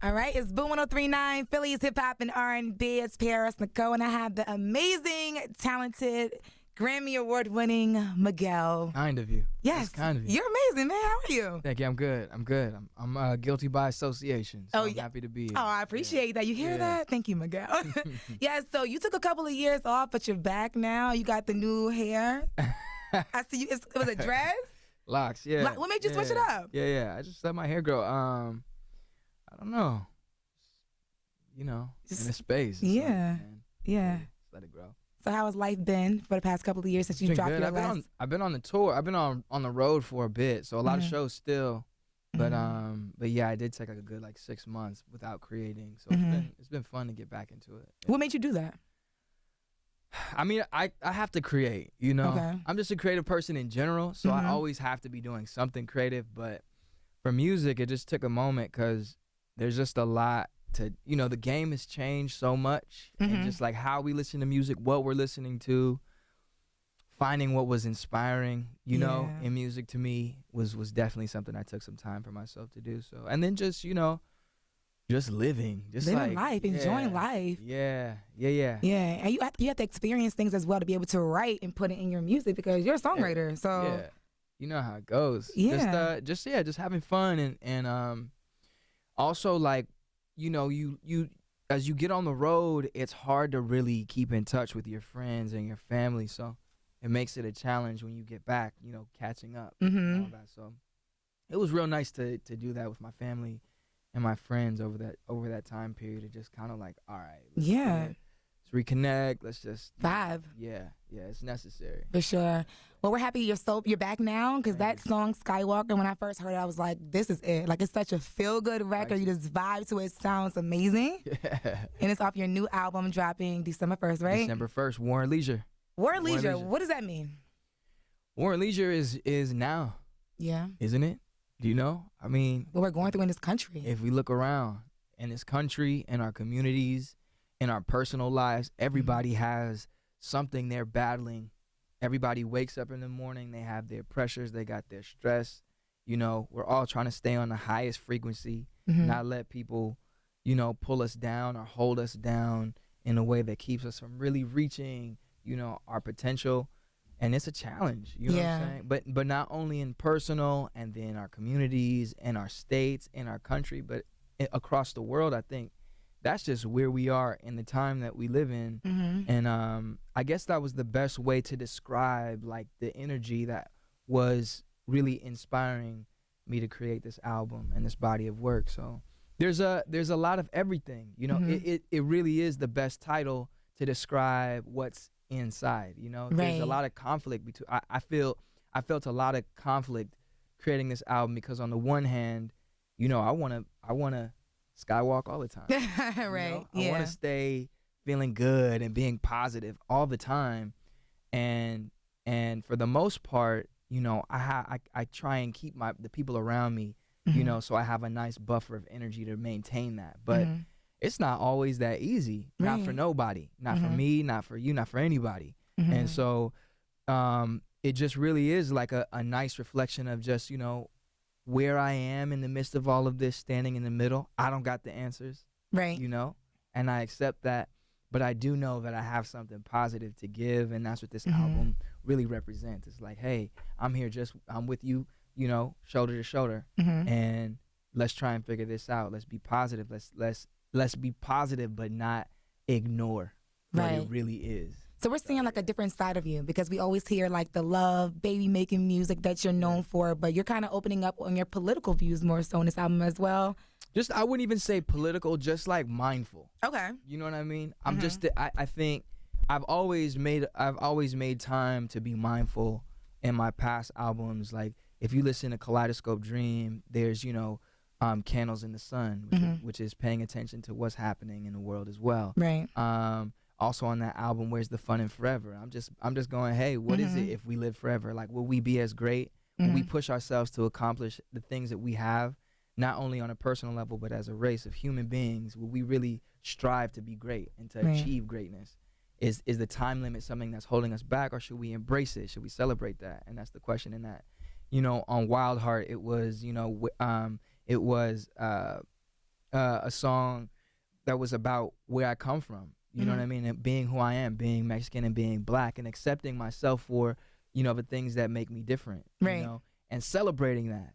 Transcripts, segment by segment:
All right, it's Boom 103.9, Philly's hip hop and R&B. It's Paris, Nicole, and I have the amazing, talented, Grammy Award-winning Miguel. Kind of you. Yes, That's kind of you. You're amazing, man. How are you? Thank you. I'm good. I'm guilty by association. So I'm happy to be here. Oh, I appreciate that. You hear that? Thank you, Miguel. Yes. So you took a couple of years off, but you're back now. You got the new hair. I see you. It was a dress. Locks. Yeah. What made you switch it up? Yeah. I just let my hair grow. I don't know. Just in a space. Yeah. Just let it grow. So how has life been for the past couple of years since you dropped your last? I've been on the tour. I've been on the road for a bit, so a lot of shows still. But yeah, I did take like a good 6 months without creating. So it's been fun to get back into it. Yeah. What made you do that? I mean, I have to create. Okay. I'm just a creative person in general, so I always have to be doing something creative. But for music, it just took a moment because there's just a lot to, the game has changed so much, and just like how we listen to music, what we're listening to, finding what was inspiring, in music to me was definitely something I took some time for myself to do. So, and then just, just living life, enjoying life. Yeah. And you have to experience things as well to be able to write and put it in your music because you're a songwriter. So yeah, you know how it goes. Yeah. Just having fun and also you as you get on the road, it's hard to really keep in touch with your friends and your family. So it makes it a challenge when you get back, catching up and all that. So it was real nice to do that with my family and my friends over that time period. It just kind of like, all right, let's reconnect. Let's just vibe. Yeah, it's necessary for sure. Well, we're happy you're back now because that song Skywalker, when I first heard it, I was like, this is it. Like, it's such a feel good record. You just vibe to it. Sounds amazing. Yeah. And it's off your new album dropping December 1st, right? December 1st. War and Leisure. War and Leisure. What does that mean? War and Leisure is now. Yeah. Isn't it? Do you know? I mean, what we're going through in this country. If we look around in this country, in our communities, in our personal lives, everybody has something they're battling. Everybody wakes up in the morning, they have their pressures, they got their stress. We're all trying to stay on the highest frequency, not let people, pull us down or hold us down in a way that keeps us from really reaching, our potential. And it's a challenge, you know what I'm saying? But not only in personal and then our communities and our states and our country, but across the world. I think that's just where we are in the time that we live in. And I guess that was the best way to describe like the energy that was really inspiring me to create this album and this body of work. So there's a lot of everything, it really is the best title to describe what's inside. There's a lot of conflict between. I felt a lot of conflict creating this album because on the one hand, I want to skywalk all the time. Right. I want to stay feeling good and being positive all the time, and for the most part, I try and keep the people around me, so I have a nice buffer of energy to maintain that. But it's not always that easy. Not for nobody. Not for me, not for you, not for anybody. And so it just really is like a nice reflection of just, where I am in the midst of all of this, standing in the middle. I don't got the answers. Right. And I accept that. But I do know that I have something positive to give, and that's what this album really represents. It's like, hey, I'm here I'm with you, shoulder to shoulder. And let's try and figure this out. Let's be positive. Let's be positive, but not ignore what it really is. So we're seeing like a different side of you because we always hear like the love, baby making music that you're known for, but you're kind of opening up on your political views more so in this album as well. I wouldn't even say political, just like mindful. Okay. You know what I mean? I'm I think I've always made time to be mindful in my past albums. Like if you listen to Kaleidoscope Dream, there's, Candles in the Sun, which is paying attention to what's happening in the world as well. Right. Also on that album, Where's the Fun in Forever? I'm just going, hey, what is it if we live forever? Like, will we be as great when we push ourselves to accomplish the things that we have, not only on a personal level, but as a race of human beings? Will we really strive to be great and to achieve greatness? Is the time limit something that's holding us back, or should we embrace it? Should we celebrate that? And that's the question in that. On Wild Heart, it was, a song that was about where I come from. You know what I mean? And being who I am, being Mexican and being black, and accepting myself for, you know, the things that make me different. Right. You know, and celebrating that.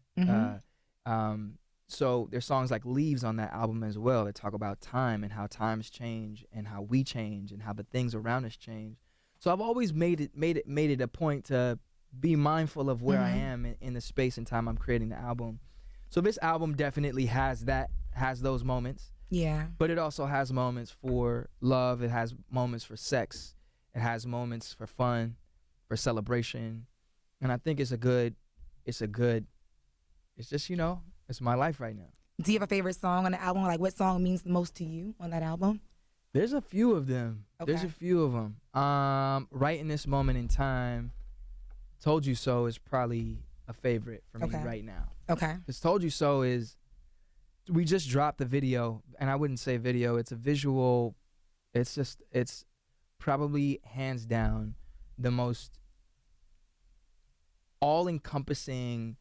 So there's songs like Leaves on that album as well that talk about time and how times change and how we change and how the things around us change. So I've always made it a point to be mindful of where I am in the space and time I'm creating the album. So this album definitely has those moments. Yeah. But it also has moments for love. It has moments for sex. It has moments for fun, for celebration. And I think it's just, you know, it's my life right now. Do you have a favorite song on the album? Like, what song means the most to you on that album? There's a few of them. Okay. There's a few of them. Right in this moment in time, Told You So is probably a favorite for me right now. Okay. Because Told You So is, we just dropped the video, and I wouldn't say video, it's a visual. It's probably hands down the most all-encompassing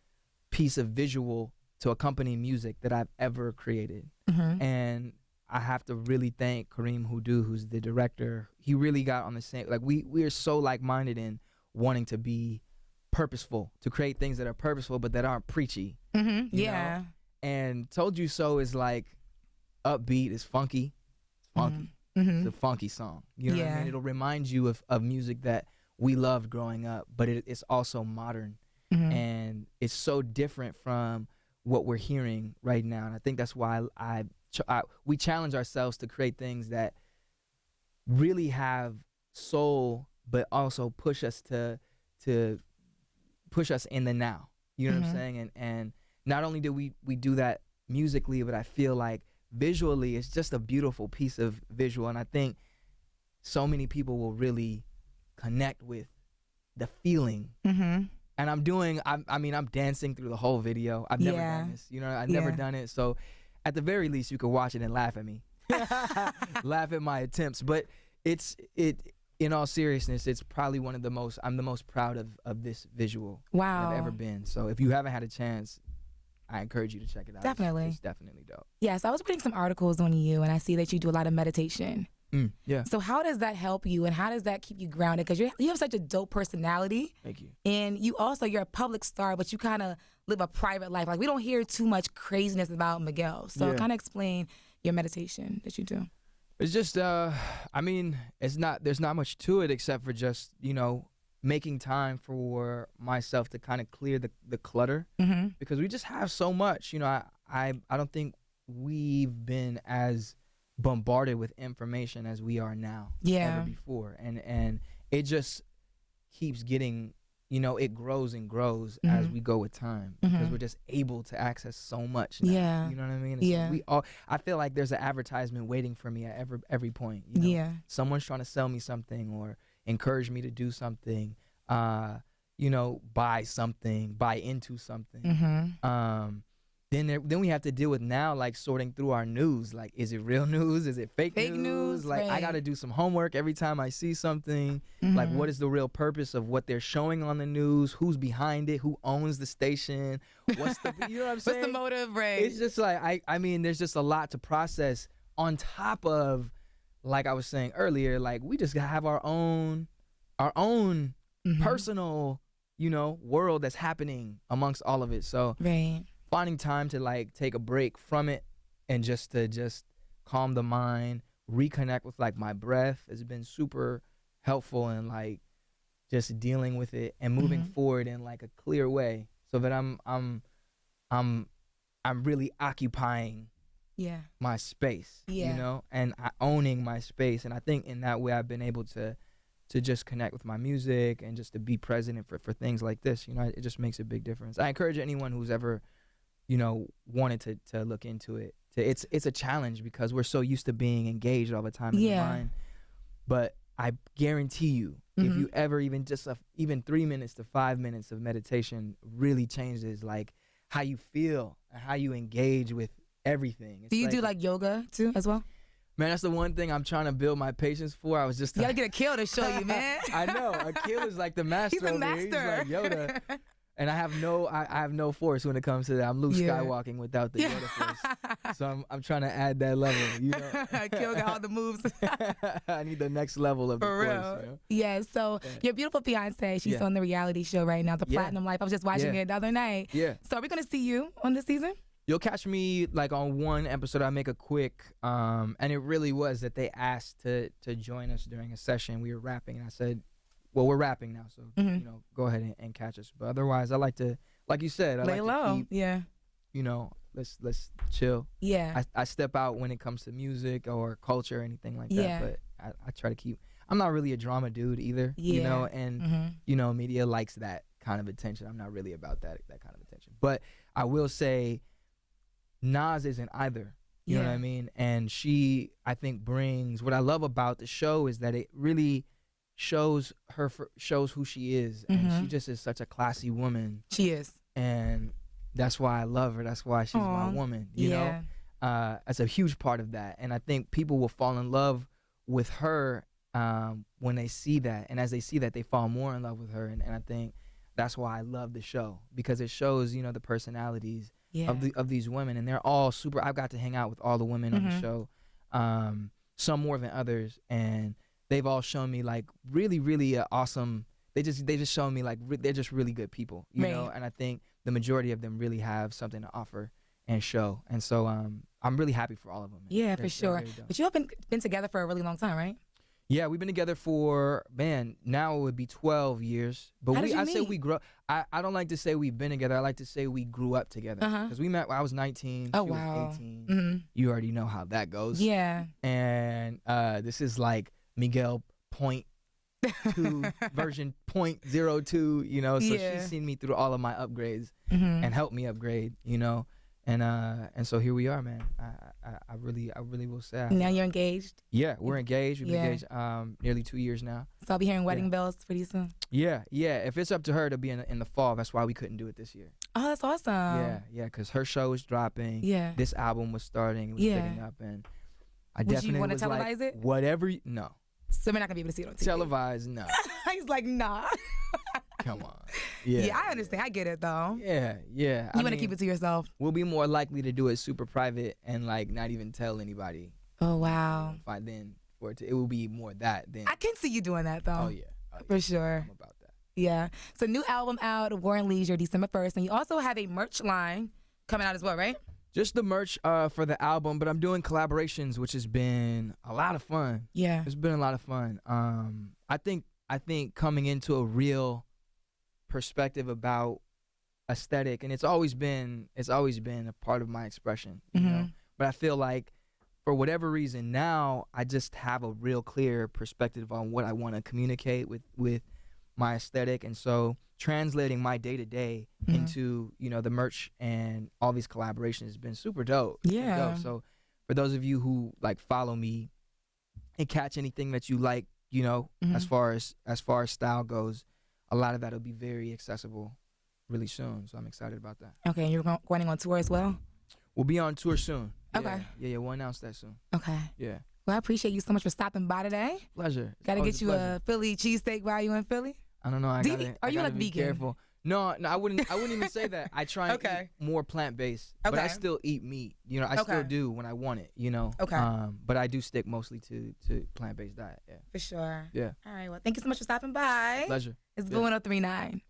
piece of visual to accompany music that I've ever created. And I have to really thank Kareem Hudu, who's the director. He really got on the same, like we are so like-minded in wanting to be purposeful, to create things that are purposeful but that aren't preachy. You know? And Told You So is like upbeat, it's funky. It's funky. It's a funky song. You know what I mean? It'll remind you of music that we loved growing up, but it's also modern. And it's so different from what we're hearing right now. And I think that's why we challenge ourselves to create things that really have soul, but also push us to push us in the now. You know what I'm saying? And not only do we do that musically, but I feel like visually it's just a beautiful piece of visual. And I think so many people will really connect with the feeling. And I'm dancing through the whole video. I've never done this. You know, I've never done it. So at the very least, you could watch it and laugh at me. Laugh at my attempts. But in all seriousness, it's probably I'm the most proud of this visual I've ever been. So if you haven't had a chance, I encourage you to check it out. Definitely. It's definitely dope. Yes, I was reading some articles on you, and I see that you do a lot of meditation. Yeah. So how does that help you, and how does that keep you grounded? Because you have such a dope personality. Thank you. And you're a public star, but you kind of live a private life. Like, we don't hear too much craziness about Miguel. So kind of explain your meditation that you do. It's just, there's not much to it except for just, you know, making time for myself to kind of clear the clutter. Because we just have so much. You know, I don't think we've been as bombarded with information as we are now ever before, and it just keeps getting, you know, it grows and grows as we go with time, because we're just able to access so much now. You know what I mean? So I feel like there's an advertisement waiting for me at every point, you know? Someone's trying to sell me something or encourage me to do something, you know, buy into something. Then we have to deal with now, like, sorting through our news. Like, is it real news? Is it fake news? Like, I got to do some homework every time I see something. Like, what is the real purpose of what they're showing on the news? Who's behind it? Who owns the station? What's the, you know what I'm saying? What's the motive, right? It's just like, I mean, there's just a lot to process on top of, like I was saying earlier, like, we just have our own personal, you know, world that's happening amongst all of it. So finding time to, like, take a break from it and just calm the mind, reconnect with, like, my breath has been super helpful in, like, just dealing with it and moving forward in, like, a clear way, so that I'm really occupying my space, you know, and owning my space. And I think in that way I've been able to just connect with my music and just to be present for things like this. You know, it just makes a big difference. I encourage anyone who's ever, you know, wanted to look into it. It's a challenge because we're so used to being engaged all the time in the mind. But I guarantee you, if you ever even 3 minutes to 5 minutes of meditation really changes, like, how you feel and how you engage with everything. Do you do, like, yoga too as well? Man, that's the one thing I'm trying to build my patience for. I was just you gotta get Akil to show you, man. I know. Akil is like the master. He's the master. He's like Yoda. And I have no force when it comes to that. I'm Luke Skywalking without the Yoda force. So I'm trying to add that level, you know. Kill got all the moves. I need the next level of the For real. force, you know? Yeah, so your beautiful fiance, she's on the reality show right now, The Platinum Life. I was just watching it the other night. Yeah. So are we going to see you on this season? You'll catch me like on one episode. I make a quick, and it really was that they asked to join us during a session. We were rapping, and I said, "Well, we're rapping now, so you know, go ahead and catch us." But otherwise, I like to, like you said, I lay like low. to keep, you know, let's chill. Yeah. I step out when it comes to music or culture or anything like that. But I try to keep. I'm not really a drama dude either. You know, and you know, media likes that kind of attention. I'm not really about that kind of attention. But I will say, Nas isn't either. You know what I mean? And she, I think, brings, what I love about the show is that it really shows who she is. And she just is such a classy woman. She is. And that's why I love her. That's why she's my woman, you know? That's a huge part of that. And I think people will fall in love with her when they see that. And as they see that, they fall more in love with her. And I think that's why I love the show, because it shows, you know, the personalities of these women, and they're all super. I've got to hang out with all the women on the show, some more than others, and they've all shown me like really awesome. They just shown me like they're just really good people, you know. And I think the majority of them really have something to offer and show, and so I'm really happy for all of them. Man. Yeah, for sure. But you have been together for a really long time, right? Yeah, we've been together for, now it would be 12 years. But I say we grow. I don't like to say we've been together. I like to say we grew up together. Because we met when I was 19. Oh, she wow. was 18. You already know how that goes. Yeah. And this is like Miguel .2 version .02, you know. So she's seen me through all of my upgrades and helped me upgrade, you know. And so here we are, man. I really will say. Now you're engaged? Yeah, we're engaged. We've been engaged nearly 2 years now. So I'll be hearing wedding bells pretty soon. Yeah. If it's up to her, it'll be in the fall. That's why we couldn't do it this year. Oh, that's awesome. Yeah, because her show is dropping. Yeah. This album was starting. It was picking up, and I definitely want to was televise like, it? whatever. No. So we're not gonna be able to see it on TV. Televised, no. He's like, nah. Come on. Yeah, I understand. I get it though. Yeah. You want to keep it to yourself. We'll be more likely to do it super private and like not even tell anybody. Oh wow. It will be more that than. I can see you doing that though. Oh yeah. For sure. I'm about that. Yeah. So new album out, War and Leisure, December 1st, and you also have a merch line coming out as well, right? Just the merch for the album, but I'm doing collaborations, which has been a lot of fun. Yeah. It's been a lot of fun. I think coming into a real perspective about aesthetic, and it's always been a part of my expression, you know. But I feel like for whatever reason now I just have a real clear perspective on what I want to communicate with my aesthetic, and so translating my day-to-day into, you know, the merch and all these collaborations has been super dope. Yeah. So for those of you who like follow me and catch anything that you like, you know, as far as style goes, a lot of that will be very accessible really soon. So I'm excited about that. Okay, and you're going on tour as well? We'll be on tour soon. Okay. Yeah, we'll announce that soon. Okay. Yeah. Well, I appreciate you so much for stopping by today. Pleasure. Got to get you a Philly cheesesteak while you in Philly? I don't know. Are you like be vegan? Careful. No, I wouldn't even say that. I try and eat more plant-based, but I still eat meat. You know, I still do when I want it, you know. Okay. But I do stick mostly to plant-based diet. Yeah. For sure. Yeah. All right. Well, thank you so much for stopping by. Pleasure. It's Boo 1039.